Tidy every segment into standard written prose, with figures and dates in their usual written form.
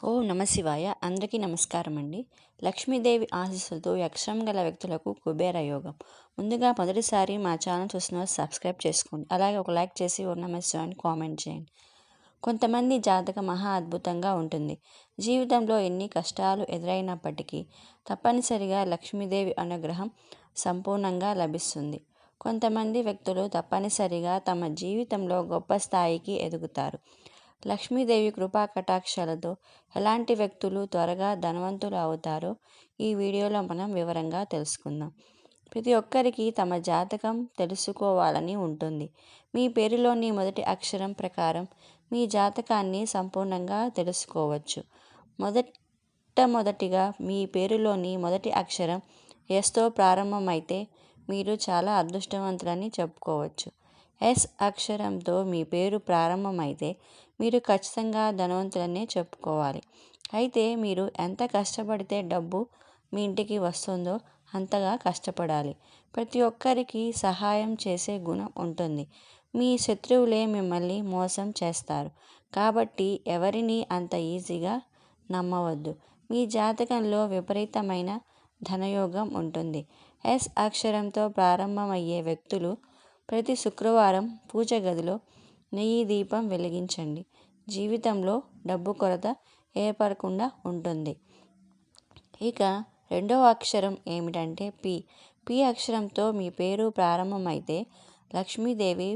ఓం నమ శివాయ. అందరికీ నమస్కారం అండి. లక్ష్మీదేవి ఆశీస్సులతో ఈ అక్షరం గల వ్యక్తులకు కుబేర యోగం. ముందుగా మొదటిసారి మా ఛానల్ చూసిన సబ్స్క్రైబ్ చేసుకోండి. అలాగే ఒక లైక్ చేసి ఓం నమ శివాయ అని కామెంట్ చేయండి. కొంతమంది జాతకం మహా అద్భుతంగా ఉంటుంది. జీవితంలో ఎన్ని కష్టాలు ఎదురైనప్పటికీ తప్పనిసరిగా లక్ష్మీదేవి అనుగ్రహం సంపూర్ణంగా లభిస్తుంది. కొంతమంది వ్యక్తులు తప్పనిసరిగా తమ జీవితంలో గొప్ప స్థాయికి ఎదుగుతారు. లక్ష్మీదేవి కృపా కటాక్షాలతో ఎలాంటి వ్యక్తులు త్వరగా ధనవంతులు అవుతారో ఈ వీడియోలో మనం వివరంగా తెలుసుకుందాం. ప్రతి ఒక్కరికి తమ జాతకం తెలుసుకోవాలని ఉంటుంది. మీ పేరులోని మొదటి అక్షరం ప్రకారం మీ జాతకాన్ని సంపూర్ణంగా తెలుసుకోవచ్చు. మొదటిగా మీ పేరులోని మొదటి అక్షరం ఎస్తో ప్రారంభమైతే మీరు చాలా అదృష్టవంతులని చెప్పుకోవచ్చు. ఎస్ అక్షరంతో మీ పేరు ప్రారంభమైతే మీరు ఖచ్చితంగా ధనవంతులనే చెప్పుకోవాలి. అయితే మీరు ఎంత కష్టపడితే డబ్బు మీ ఇంటికి వస్తుందో అంతగా కష్టపడాలి. ప్రతి ఒక్కరికి సహాయం చేసే గుణం ఉంటుంది. మీ శత్రువులే మిమ్మల్ని మోసం చేస్తారు. కాబట్టి ఎవరిని అంత ఈజీగా నమ్మవద్దు. మీ జాతకంలో విపరీతమైన ధనయోగం ఉంటుంది. ఎస్ అక్షరంతో ప్రారంభమయ్యే వ్యక్తులు ప్రతి శుక్రవారం పూజ గదిలో నెయ్యి దీపం వెలిగించండి. జీవితంలో డబ్బు కొరత ఏర్పడకుండా ఉంటుంది. ఇక రెండవ అక్షరం ఏమిటంటే పి. పి అక్షరంతో మీ పేరు ప్రారంభమైతే లక్ష్మీదేవి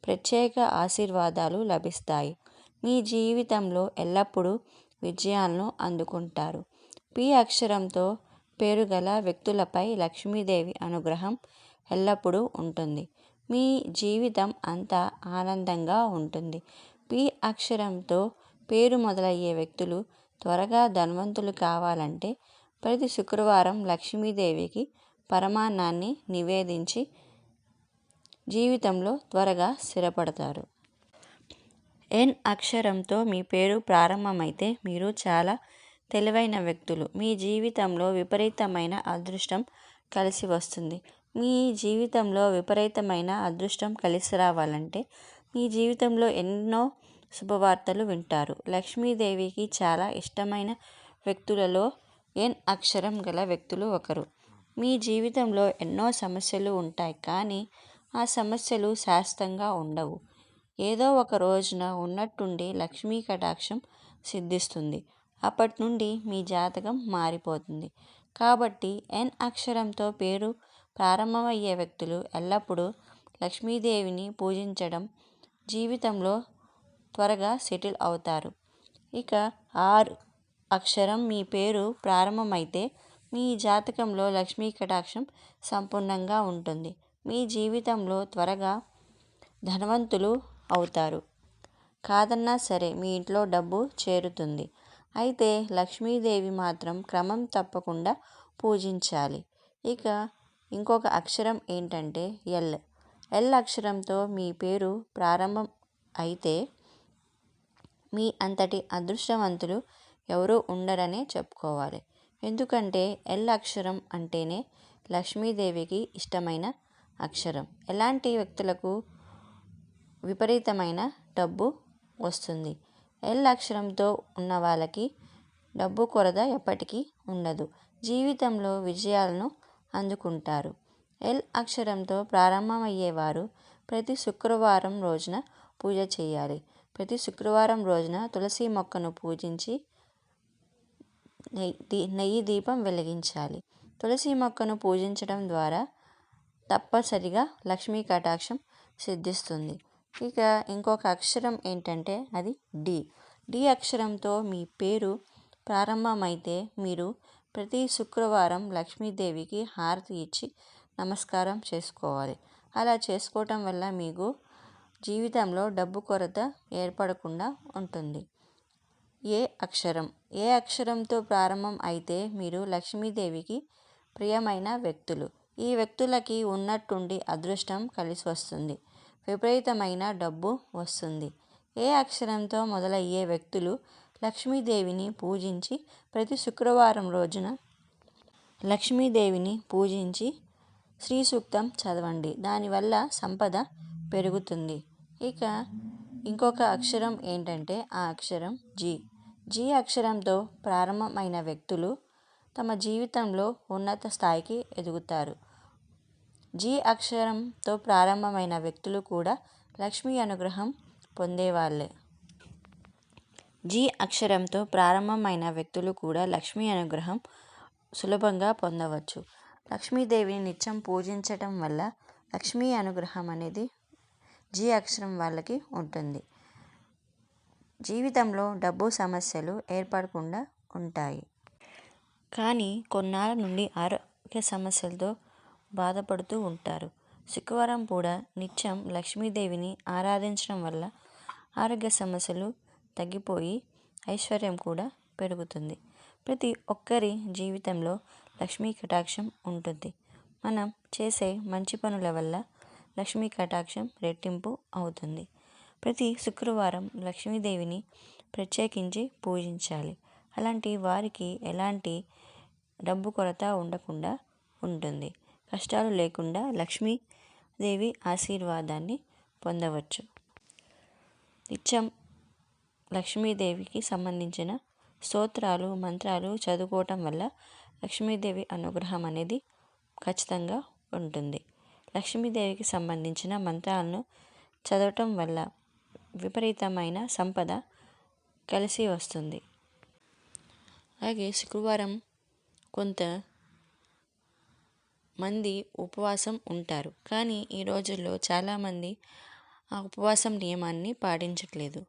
ప్రత్యేక ఆశీర్వాదాలు లభిస్తాయి. మీ జీవితంలో ఎల్లప్పుడూ విజయాలను అందుకుంటారు. పి అక్షరంతో పేరు గల వ్యక్తులపై లక్ష్మీదేవి అనుగ్రహం ఎల్లప్పుడూ ఉంటుంది. మీ జీవితం అంతా ఆనందంగా ఉంటుంది. పి అక్షరంతో పేరు మొదలయ్యే వ్యక్తులు త్వరగా ధనవంతులు కావాలంటే ప్రతి శుక్రవారం లక్ష్మీదేవికి పరమాన్నాన్ని నివేదించి జీవితంలో త్వరగా స్థిరపడతారు. ఎన్ అక్షరంతో మీ పేరు ప్రారంభమైతే మీరు చాలా తెలివైన వ్యక్తులు. మీ జీవితంలో విపరీతమైన అదృష్టం కలిసి వస్తుంది. మీ జీవితంలో విపరీతమైన అదృష్టం కలిసి రావాలంటే మీ జీవితంలో ఎన్నో శుభవార్తలు వింటారు. లక్ష్మీదేవికి చాలా ఇష్టమైన వ్యక్తులలో ఎన్ అక్షరం గల వ్యక్తులు ఒకరు. మీ జీవితంలో ఎన్నో సమస్యలు ఉంటాయి, కానీ ఆ సమస్యలు శాశ్వతంగా ఉండవు. ఏదో ఒక రోజున ఉన్నట్టుండి లక్ష్మీ కటాక్షం సిద్ధిస్తుంది. అప్పటి నుండి మీ జాతకం మారిపోతుంది. కాబట్టి ఎన్ అక్షరంతో పేరు ప్రారంభమయ్యే వ్యక్తులు ఎల్లప్పుడూ లక్ష్మీదేవిని పూజించడం జీవితంలో త్వరగా సెటిల్ అవుతారు. ఇక ఆర్ అక్షరం మీ పేరు ప్రారంభమైతే మీ జాతకంలో లక్ష్మీ కటాక్షం సంపూర్ణంగా ఉంటుంది. మీ జీవితంలో త్వరగా ధనవంతులు అవుతారు. కాదన్నా సరే మీ ఇంట్లో డబ్బు చేరుతుంది. అయితే లక్ష్మీదేవి మాత్రం క్రమం తప్పకుండా పూజించాలి. ఇక ఇంకొక అక్షరం ఏంటంటే ఎల్. ఎల్ అక్షరంతో మీ పేరు ప్రారంభం అయితే మీ అంతటి అదృష్టవంతులు ఎవరూ ఉండరనే చెప్పుకోవాలి. ఎందుకంటే ఎల్ అక్షరం అంటేనే లక్ష్మీదేవికి ఇష్టమైన అక్షరం. ఎలాంటి వ్యక్తులకు విపరీతమైన డబ్బు వస్తుంది. ఎల్ అక్షరంతో ఉన్న వాళ్ళకి డబ్బు కొరత ఎప్పటికీ ఉండదు. జీవితంలో విజయాలను అందుకుంటారు. ఎల్ అక్షరంతో ప్రారంభమయ్యేవారు ప్రతి శుక్రవారం రోజున పూజ చేయాలి. ప్రతి శుక్రవారం రోజున తులసి మొక్కను పూజించి నెయ్యి దీపం వెలిగించాలి. తులసి మొక్కను పూజించడం ద్వారా తప్పనిసరిగా లక్ష్మీ కటాక్షం సిద్ధిస్తుంది. ఇక ఇంకొక అక్షరం ఏంటంటే అది డి. డి అక్షరంతో మీ పేరు ప్రారంభమైతే మీరు ప్రతి శుక్రవారం లక్ష్మీదేవికి హారతి ఇచ్చి నమస్కారం చేసుకోవాలి. అలా చేసుకోవటం వల్ల మీకు జీవితంలో డబ్బు కొరత ఏర్పడకుండా ఉంటుంది. ఏ అక్షరం. ఏ అక్షరంతో ప్రారంభం అయితే మీరు లక్ష్మీదేవికి ప్రియమైన వ్యక్తులు. ఈ వ్యక్తులకి ఉన్నట్టుండి అదృష్టం కలిసి వస్తుంది. విపరీతమైన డబ్బు వస్తుంది. ఏ అక్షరంతో మొదలయ్యే వ్యక్తులు లక్ష్మీదేవిని పూజించి ప్రతి శుక్రవారం రోజున లక్ష్మీదేవిని పూజించి శ్రీ సూక్తం చదవండి. దానివల్ల సంపద పెరుగుతుంది. ఇక ఇంకొక అక్షరం ఏంటంటే ఆ అక్షరం జి. జీ అక్షరంతో ప్రారంభమైన వ్యక్తులు తమ జీవితంలో ఉన్నత స్థాయికి ఎదుగుతారు. జీ అక్షరంతో ప్రారంభమైన వ్యక్తులు కూడా లక్ష్మీ అనుగ్రహం పొందేవాళ్ళే. జీ అక్షరంతో ప్రారంభమైన వ్యక్తులు కూడా లక్ష్మీ అనుగ్రహం సులభంగా పొందవచ్చు. లక్ష్మీదేవిని నిత్యం పూజించటం వల్ల లక్ష్మీ అనుగ్రహం అనేది జీ అక్షరం వాళ్ళకి ఉంటుంది. జీవితంలో డబ్బు సమస్యలు ఏర్పడకుండా ఉంటాయి. కానీ కొన్నాళ్ళ నుండి ఆరోగ్య సమస్యలతో బాధపడుతూ ఉంటారు. శుక్రవారం కూడా నిత్యం లక్ష్మీదేవిని ఆరాధించడం వల్ల ఆరోగ్య సమస్యలు తగ్గిపోయి ఐశ్వర్యం కూడా పెరుగుతుంది. ప్రతి ఒక్కరి జీవితంలో లక్ష్మీ కటాక్షం ఉంటుంది. మనం చేసే మంచి పనుల వల్ల లక్ష్మీ కటాక్షం రెట్టింపు అవుతుంది. ప్రతి శుక్రవారం లక్ష్మీదేవిని ప్రత్యేకించి పూజించాలి. అలాంటి వారికి ఎలాంటి డబ్బు కొరత ఉండకుండా ఉంటుంది. కష్టాలు లేకుండా లక్ష్మీదేవి ఆశీర్వాదాన్ని పొందవచ్చు. నిత్యం లక్ష్మీదేవికి సంబంధించిన స్తోత్రాలు, మంత్రాలు చదువుకోవటం వల్ల లక్ష్మీదేవి అనుగ్రహం అనేది ఖచ్చితంగా ఉంటుంది. లక్ష్మీదేవికి సంబంధించిన మంత్రాలను చదవటం వల్ల విపరీతమైన సంపద కలిసి వస్తుంది. అలాగే శుక్రవారం కొంత మంది ఉపవాసం ఉంటారు. కానీ ఈ రోజుల్లో చాలామంది ఆ ఉపవాసం నియమాన్ని పాటించట్లేదు.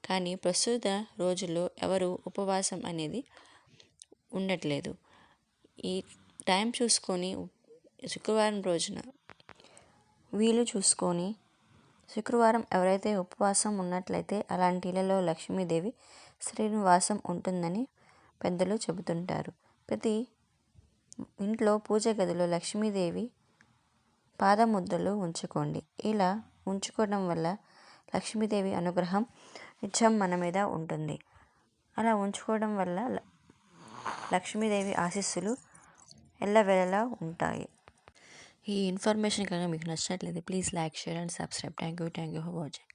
కానీ ప్రస్తుత రోజుల్లో ఎవరు ఉపవాసం అనేది ఉండట్లేదు. ఈ టైం చూసుకొని శుక్రవారం రోజున వీలు చూసుకొని శుక్రవారం ఎవరైతే ఉపవాసం ఉన్నట్లయితే అలాంటి ఇళ్లలో లక్ష్మీదేవి శ్రీనివాసం ఉంటుందని పెద్దలు చెబుతుంటారు. ప్రతి ఇంట్లో పూజ గదిలో లక్ష్మీదేవి పాదముద్రలు ఉంచుకోండి. ఇలా ఉంచుకోవడం వల్ల లక్ష్మీదేవి అనుగ్రహం నిత్యం మన మీద ఉంటుంది. అలా ఉంచుకోవడం వల్ల లక్ష్మీదేవి ఆశీస్సులు ఎల్లవేళలా ఉంటాయి. ఈ ఇన్ఫర్మేషన్ కనుక మీకు నచ్చినట్లయితే please like, share and subscribe. Thank you for watching.